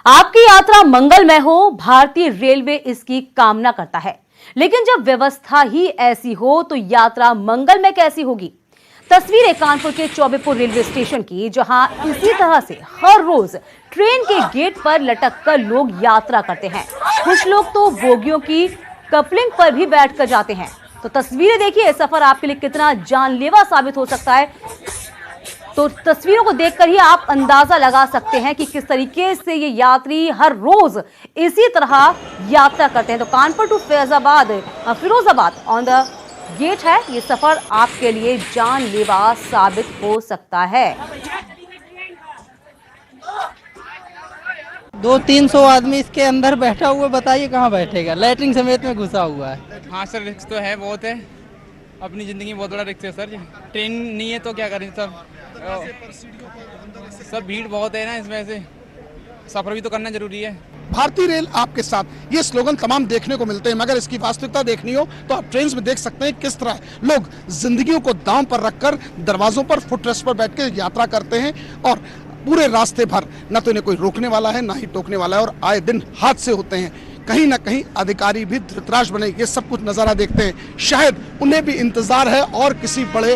आपकी यात्रा मंगलमय हो, भारतीय रेलवे इसकी कामना करता है। लेकिन जब व्यवस्था ही ऐसी हो तो यात्रा मंगलमय कैसी होगी। तस्वीरें कानपुर के चौबेपुर रेलवे स्टेशन की, जहां इसी तरह से हर रोज ट्रेन के गेट पर लटक कर लोग यात्रा करते हैं। कुछ लोग तो बोगियों की कपलिंग पर भी बैठकर जाते हैं। तो तस्वीरें देखिए, सफर आपके लिए कितना जानलेवा साबित हो सकता है। तो तस्वीरों को देखकर ही आप अंदाजा लगा सकते हैं कि किस तरीके से ये यात्री हर रोज इसी तरह यात्रा करते हैं। तो Kanpur to Firozabad on the gate है। ये सफर आपके लिए जानलेवा साबित हो सकता है। 200-300 आदमी इसके अंदर बैठा हुआ, बताइए कहाँ बैठेगा। लैट्रिन समेत में घुसा हुआ है। हाँ सर, रिस्क तो है, बहुत है। अपनी जिंदगी में बहुत बड़ा रिस्क है सर जी। ट्रेन नहीं है तो क्या करें सब भीड़ बहुत है ना, इसमें से सफर भी तो करना जरूरी है। भारतीय रेल आपके साथ, ये स्लोगन तमाम देखने को मिलते हैं, मगर इसकी वास्तविकता देखनी हो तो आप ट्रेन में देख सकते हैं किस तरह लोग जिंदगियों को दांव पर रखकर दरवाजों पर फुटरेस्ट पर बैठकर यात्रा करते हैं। और पूरे रास्ते भर न तो इन्हें कोई रोकने वाला है, ना ही टोकने वाला है, और आए दिन हादसे होते हैं। कहीं ना कहीं अधिकारी भी धृतराष्ट्र बने ये सब कुछ नजारा देखते हैं। शायद उन्हें भी इंतजार है और किसी बड़े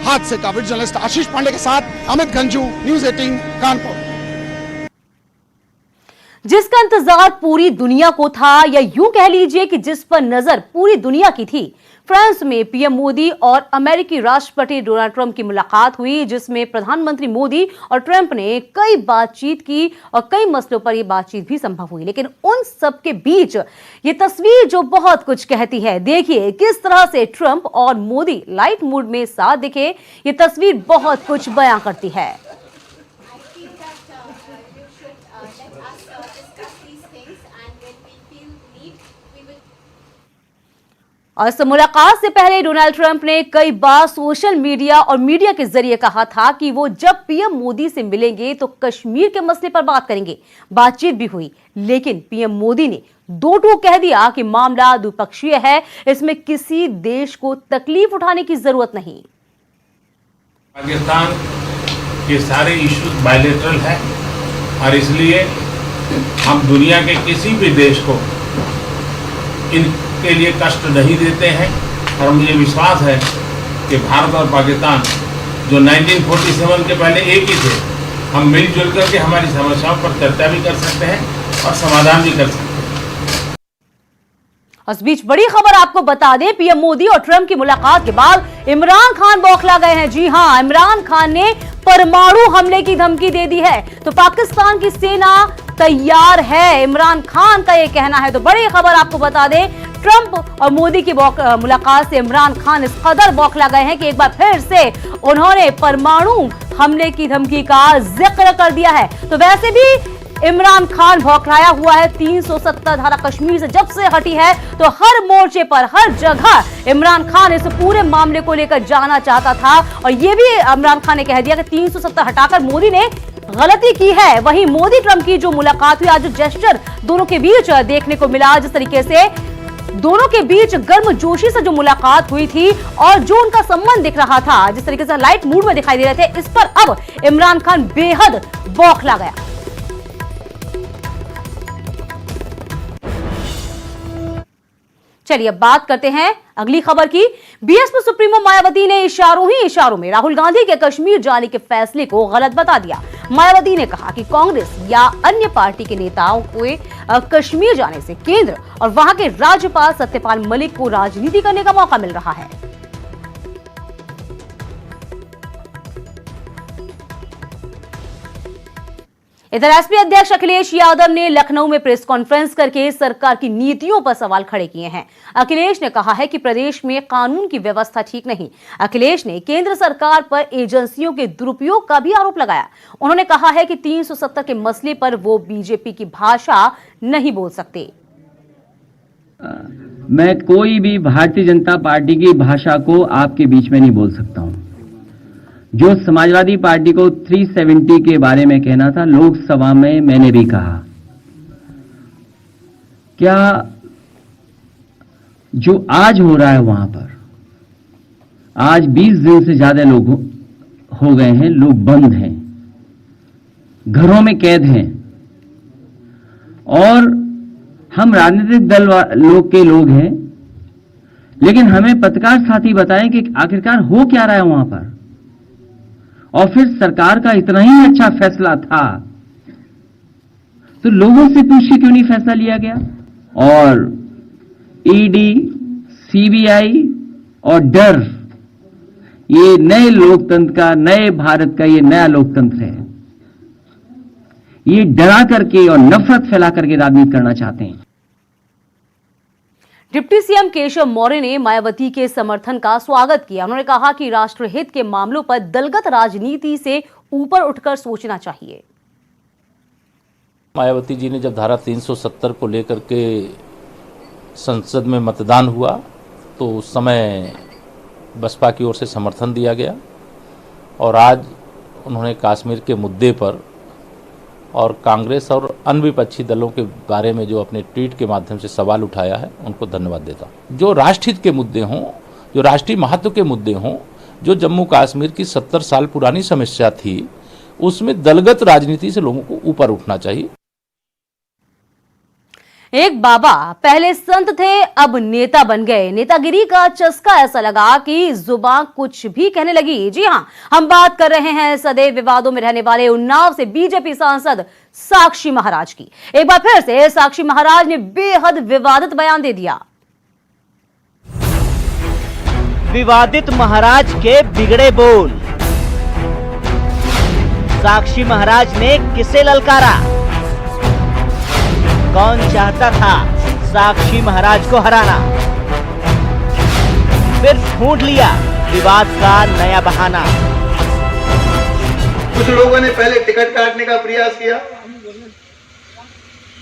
हादसे का। वीडियो जर्नलिस्ट आशीष पांडे के साथ अमित गंजू, न्यूज़ 18 कानपुर। जिसका इंतजार पूरी दुनिया को था, या यूं कह लीजिए कि जिस पर नजर पूरी दुनिया की थी। फ्रांस में पीएम मोदी और अमेरिकी राष्ट्रपति डोनाल्ड ट्रंप की मुलाकात हुई, जिसमें प्रधानमंत्री मोदी और ट्रंप ने कई बातचीत की और कई मसलों पर यह बातचीत भी संभव हुई। लेकिन उन सब के बीच ये तस्वीर जो बहुत कुछ कहती है। देखिए किस तरह से ट्रंप और मोदी लाइट मूड में साथ दिखे। ये तस्वीर बहुत कुछ बयां करती है। और इस मुलाकात से पहले डोनाल्ड ट्रंप ने कई बार सोशल मीडिया और मीडिया के जरिए कहा था कि वो जब पीएम मोदी से मिलेंगे तो कश्मीर के मसले पर बात करेंगे। बातचीत भी हुई, लेकिन पीएम मोदी ने दो टूक कह दिया कि मामला द्विपक्षीय है, इसमें किसी देश को तकलीफ उठाने की जरूरत नहीं। पाकिस्तान के सारे इश्यूज बायलैटरल है और इसलिए हम दुनिया के किसी भी देश को इनके लिए कष्ट नहीं देते हैं। और मुझे विश्वास है कि भारत और पाकिस्तान जो 1947 के पहले एक ही थे, हम मिलजुल करके हमारी समस्याओं पर चर्चा भी कर सकते हैं और समाधान भी कर सकते हैं। इस बीच बड़ी खबर आपको बता दें, पीएम मोदी और ट्रंप की मुलाकात के बाद इमरान खान बौखला गए हैं। जी हां, इमरान खान ने परमाणु हमले की धमकी दे दी है। तो पाकिस्तान की सेना तैयार है, इमरान खान का यह कहना है। तो बड़ी खबर आपको बता दें, ट्रंप और मोदी की मुलाकात से इमरान खान इस कदर बौखला गए हैं कि एक बार फिर से उन्होंने परमाणु हमले की धमकी का जिक्र कर दिया है। तो वैसे भी इमरान खान भौखलाया हुआ है। 370 धारा कश्मीर से जब से हटी है तो हर मोर्चे पर, हर जगह इमरान खान इस पूरे मामले को लेकर जाना चाहता था। और यह भी इमरान खान ने कह दिया कि 370 हटाकर मोदी ने गलती की है। वहीं मोदी ट्रंप की जो मुलाकात हुई, आज जो जेस्चर दोनों के बीच देखने को मिला, जिस तरीके से दोनों के बीच गर्मजोशी से जो मुलाकात हुई थी और जो उनका संबंध दिख रहा था, जिस तरीके से लाइट मूड में दिखाई दे रहे थे, इस पर अब इमरान खान बेहद बौखला गया। चलिए अब बात करते हैं अगली खबर की। बीएसपी सुप्रीमो मायावती ने इशारों ही इशारों में राहुल गांधी के कश्मीर जाने के फैसले को गलत बता दिया। मायावती ने कहा कि कांग्रेस या अन्य पार्टी के नेताओं को कश्मीर जाने से केंद्र और वहां के राज्यपाल सत्यपाल मलिक को राजनीति करने का मौका मिल रहा है। इधर एसपी अध्यक्ष अखिलेश यादव ने लखनऊ में प्रेस कॉन्फ्रेंस करके सरकार की नीतियों पर सवाल खड़े किए हैं। अखिलेश ने कहा है कि प्रदेश में कानून की व्यवस्था ठीक नहीं। अखिलेश ने केंद्र सरकार पर एजेंसियों के दुरुपयोग का भी आरोप लगाया। उन्होंने कहा है कि 370 के मसले पर वो बीजेपी की भाषा नहीं बोल सकते। मैं कोई भी भारतीय जनता पार्टी की भाषा को आपके बीच में नहीं बोल सकता हूं। जो समाजवादी पार्टी को 370 के बारे में कहना था, लोकसभा में मैंने भी कहा। क्या जो आज हो रहा है वहां पर, आज 20 दिन से ज्यादा लोग हो गए हैं, लोग बंद हैं, घरों में कैद हैं, और हम राजनीतिक दल लोग के लोग हैं, लेकिन हमें पत्रकार साथी बताएं कि आखिरकार हो क्या रहा है वहां पर। और फिर सरकार का इतना ही अच्छा फैसला था तो लोगों से पूछ के क्यों नहीं फैसला लिया गया। और ईडी, सीबीआई और डर, ये नए लोकतंत्र का, नए भारत का ये नया लोकतंत्र है। ये डरा करके और नफरत फैला करके राजनीति करना चाहते हैं। डिप्टी सीएम केशव मौर्य ने मायावती के समर्थन का स्वागत किया। उन्होंने कहा कि राष्ट्रहित के मामलों पर दलगत राजनीति से ऊपर उठकर सोचना चाहिए। मायावती जी ने जब धारा 370 को लेकर के संसद में मतदान हुआ तो उस समय बसपा की ओर से समर्थन दिया गया, और आज उन्होंने कश्मीर के मुद्दे पर और कांग्रेस और अन्य विपक्षी दलों के बारे में जो अपने ट्वीट के माध्यम से सवाल उठाया है, उनको धन्यवाद देता हूँ। जो राष्ट्रहित के मुद्दे हों, जो राष्ट्रीय महत्व के मुद्दे हों, जो जम्मू कश्मीर की 70 साल पुरानी समस्या थी, उसमें दलगत राजनीति से लोगों को ऊपर उठना चाहिए। एक बाबा पहले संत थे, अब नेता बन गए। नेतागिरी का चस्का ऐसा लगा कि जुबान कुछ भी कहने लगी। जी हां, हम बात कर रहे हैं सदैव विवादों में रहने वाले उन्नाव से बीजेपी सांसद साक्षी महाराज की। एक बार फिर से साक्षी महाराज ने बेहद विवादित बयान दे दिया। विवादित महाराज के बिगड़े बोल। साक्षी महाराज ने किसे ललकारा? कौन चाहता था साक्षी महाराज को हराना? फिर ढूंढ लिया विवाद का नया बहाना। कुछ लोगों ने पहले टिकट काटने का प्रयास किया,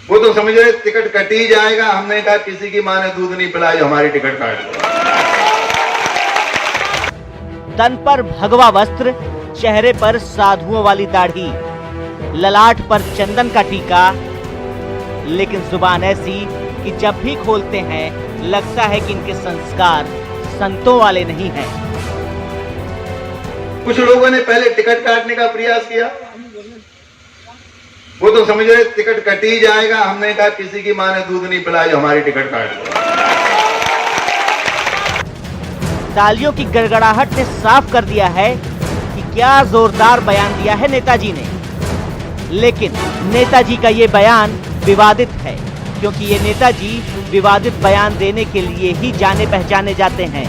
वो तो समझ रहे टिकट कट ही जाएगा। हमने कहा किसी की मां ने दूध नहीं पिलाया जो हमारी टिकट काट दो। तन पर भगवा वस्त्र, चेहरे पर साधुओं वाली दाढ़ी, ललाट पर चंदन का टीका, लेकिन जुबान ऐसी कि जब भी खोलते हैं लगता है कि इनके संस्कार संतों वाले नहीं हैं। कुछ लोगों ने पहले टिकट काटने का प्रयास किया, वो तो समझ रहे टिकट कट ही जाएगा। हमने कहा किसी की मां ने दूध नहीं पिलाया जो हमारी टिकट काट दो। तालियों की गड़गड़ाहट ने साफ कर दिया है कि क्या जोरदार बयान दिया है नेताजी ने। लेकिन नेताजी का ये बयान विवादित है, क्योंकि ये नेताजी विवादित बयान देने के लिए ही जाने पहचाने जाते हैं।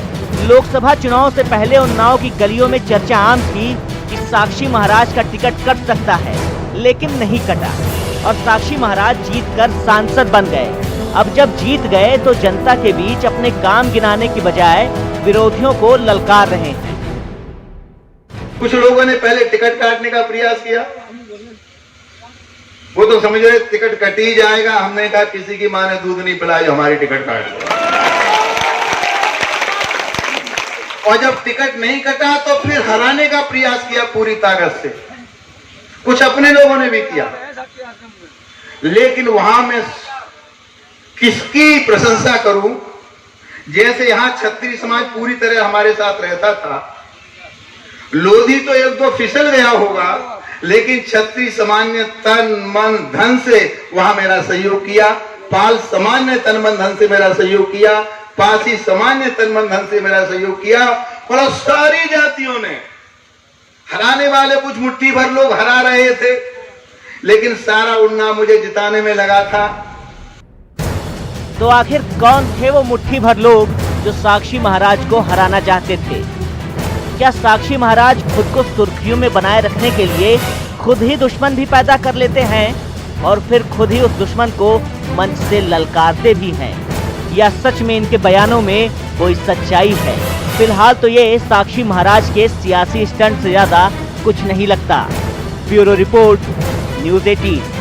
लोकसभा चुनाव से पहले उन्नाव की गलियों में चर्चा आम थी कि साक्षी महाराज का टिकट कट सकता है, लेकिन नहीं कटा और साक्षी महाराज जीतकर सांसद बन गए। अब जब जीत गए तो जनता के बीच अपने काम गिनाने की बजाय विरोधियों को ललकार रहे हैं। कुछ लोगों ने पहले टिकट काटने का प्रयास किया, वो तो समझ रहे टिकट कट ही जाएगा। हमने कहा किसी की मां ने दूध नहीं पिलाया जो हमारी टिकट काट दो। और जब टिकट नहीं कटा तो फिर हराने का प्रयास किया पूरी ताकत से। कुछ अपने लोगों ने भी किया, लेकिन वहां मैं किसकी प्रशंसा करूं? जैसे यहां क्षत्रिय समाज पूरी तरह हमारे साथ रहता था। लोधी तो एक दो फिसल गया होगा, लेकिन क्षत्रिय समाज ने तन मन धन से वहां मेरा सहयोग किया। पाल समाज ने तन मन धन से मेरा सहयोग किया। पासी समाज ने तन मन धन से मेरा सहयोग किया। और सारी जातियों ने, हराने वाले कुछ मुट्ठी भर लोग हरा रहे थे, लेकिन सारा उन्नाव मुझे जिताने में लगा था। तो आखिर कौन थे वो मुट्ठी भर लोग जो साक्षी महाराज को हराना चाहते थे? क्या साक्षी महाराज खुद को सुर्खियों में बनाए रखने के लिए खुद ही दुश्मन भी पैदा कर लेते हैं और फिर खुद ही उस दुश्मन को मंच से ललकारते भी हैं? या सच में इनके बयानों में कोई सच्चाई है? फिलहाल तो ये साक्षी महाराज के सियासी स्टंट से ज्यादा कुछ नहीं लगता। Bureau report, news 18।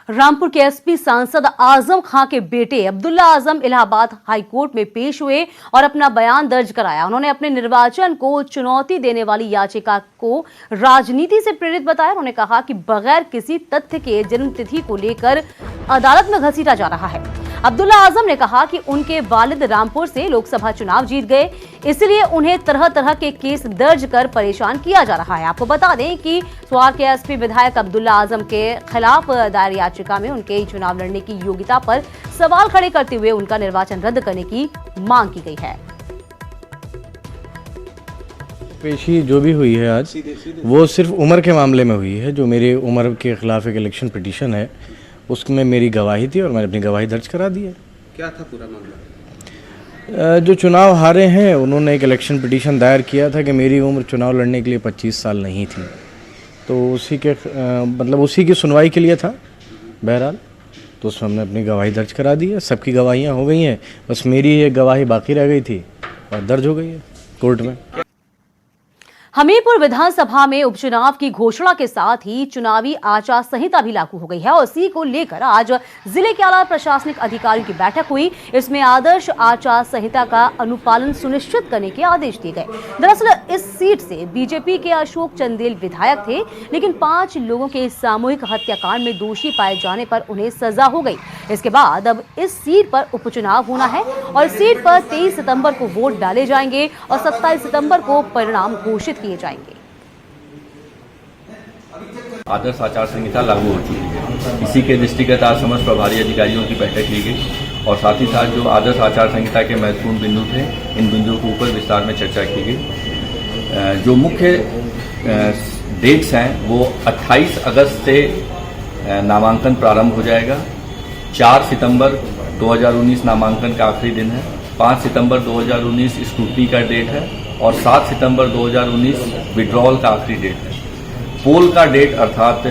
रामपुर के एसपी सांसद आजम खां के बेटे अब्दुल्ला आजम इलाहाबाद हाईकोर्ट में पेश हुए और अपना बयान दर्ज कराया। उन्होंने अपने निर्वाचन को चुनौती देने वाली याचिका को राजनीति से प्रेरित बताया। उन्होंने कहा कि बगैर किसी तथ्य के जन्मतिथि को लेकर अदालत में घसीटा जा रहा है। अब्दुल्ला आजम ने कहा कि उनके वालिद रामपुर से लोकसभा चुनाव जीत गए, इसलिए उन्हें तरह तरह के केस दर्ज कर परेशान किया जा रहा है। आपको बता दें कि स्वार के एसपी विधायक अब्दुल्ला आजम के खिलाफ दायर याचिका में उनके चुनाव लड़ने की योग्यता पर सवाल खड़े करते हुए उनका निर्वाचन रद्द करने की मांग की गई है। पेशी जो भी हुई है आज, वो सिर्फ उम्र के मामले में हुई है। जो मेरी उम्र के खिलाफ एक इलेक्शन पिटीशन है, उसमें मेरी गवाही थी और मैंने अपनी गवाही दर्ज करा दी है। क्या था पूरा मामला? जो चुनाव हारे हैं, उन्होंने एक इलेक्शन पिटीशन दायर किया था कि मेरी उम्र चुनाव लड़ने के लिए 25 साल नहीं थी, तो उसी के मतलब उसी की सुनवाई के लिए था। बहरहाल तो उसमें हमने अपनी गवाही दर्ज करा दी है। सबकी गवाहियाँ हो गई हैं, बस मेरी एक गवाही बाकी रह गई थी और दर्ज हो गई है कोर्ट में। हमीरपुर विधानसभा में उपचुनाव की घोषणा के साथ ही चुनावी आचार संहिता भी लागू हो गई है और इसी को लेकर आज जिले के आला प्रशासनिक अधिकारियों की बैठक हुई। इसमें आदर्श आचार संहिता का अनुपालन सुनिश्चित करने के आदेश दिए गए। दरअसल इस सीट से बीजेपी के अशोक चंदेल विधायक थे, लेकिन 5 लोगों के सामूहिक हत्याकांड में दोषी पाए जाने पर उन्हें सजा हो गई। इसके बाद अब इस सीट पर उपचुनाव होना है और इस सीट पर 23 सितंबर को वोट डाले जाएंगे और 27 सितंबर को परिणाम घोषित किए जाएंगे। आदर्श आचार संहिता लागू हो चुकी है। इसी के दृष्टिगत आज समस्त प्रभारी अधिकारियों की बैठक ली गई और साथ ही साथ जो आदर्श आचार संहिता के महत्वपूर्ण बिंदु थे, इन बिंदुओं के ऊपर विस्तार में चर्चा की गई। जो मुख्य डेट्स हैं वो 28 अगस्त से नामांकन प्रारंभ हो जाएगा। 4 सितंबर 2019 नामांकन का आखिरी दिन है। 5 सितंबर 2019 स्क्रूटनी का डेट है और 7 सितंबर 2019 विड्रॉल का आखिरी डेट है। पोल का डेट अर्थात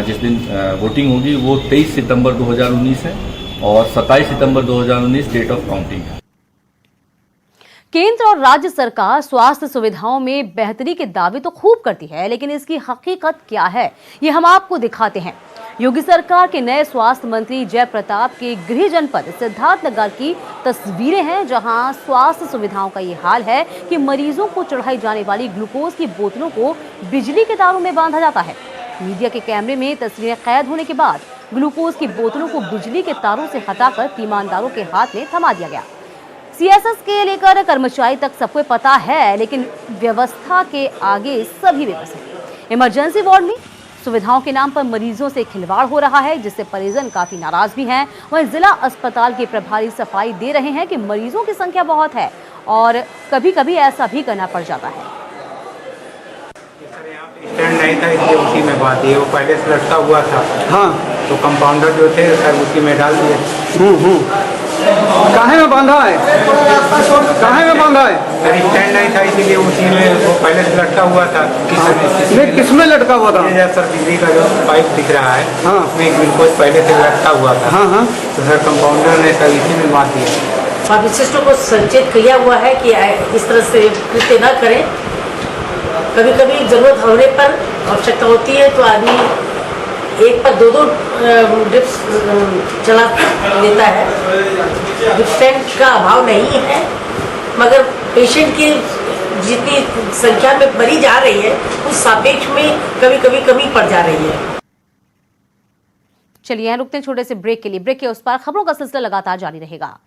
जिस दिन वोटिंग होगी वो 23 सितंबर 2019 है और 27 सितंबर 2019 डेट ऑफ काउंटिंग है। केंद्र और राज्य सरकार स्वास्थ्य सुविधाओं में बेहतरी के दावे तो खूब करती है, लेकिन इसकी हकीकत क्या है ये हम आपको दिखाते हैं। योगी सरकार के नए स्वास्थ्य मंत्री जयप्रताप के गृह जनपद सिद्धार्थनगर की तस्वीरें हैं, जहां स्वास्थ्य सुविधाओं का ये हाल है कि मरीजों को चढ़ाई जाने वाली ग्लूकोज की बोतलों को बिजली के तारों में बांधा जाता है। मीडिया के कैमरे में तस्वीरें कैद होने के बाद ग्लूकोज की बोतलों को बिजली के तारों से हटाकर तीमानदारों के हाथ में थमा दिया गया। सीएसएस के लेकर कर्मचारी तक सबको पता है, लेकिन व्यवस्था के आगे सभी बेबस हैं। इमरजेंसी वार्ड में सुविधाओं के नाम पर मरीजों से खिलवाड़ हो रहा है, जिससे परिजन काफी नाराज भी हैं। वहीं जिला अस्पताल के प्रभारी सफाई दे रहे हैं कि मरीजों की संख्या बहुत है और कभी कभी ऐसा भी करना पड़ जाता है। स्टैंड नहीं था इसलिए उसी में बांध दिए। वो पहले से लटका हुआ था। हाँ, तो कंपाउंडर जो थे सर उसी में डाल दिए। काहे में बांधा है? काहे में बांधा है? सर स्टैंड नहीं था इसीलिए उसी में वो पहले से लटका हुआ था। किस में लटका हुआ था? सर बिजली का जो पाइप दिख रहा है, हाँ, उसमें ग्लूकोज पहले से लटका हुआ था। हाँ हाँ, तो सर कंपाउंडर ने सर इसी में बांध दिया। विशिष्टों को संचेत किया हुआ है कि इस तरह से कृत्य न करें। कभी कभी जरूरत होने पर आवश्यकता होती है तो आदमी एक पर 2-2 ड्रिप्स चला देता है। ड्रिप का अभाव नहीं है, मगर पेशेंट की जितनी संख्या में बढ़ी जा रही है उस सापेक्ष में कभी कभी कमी पड़ जा रही है। चलिए रुकते हैं छोटे से ब्रेक के लिए। ब्रेक के उस पार खबरों का सिलसिला लगातार जारी रहेगा।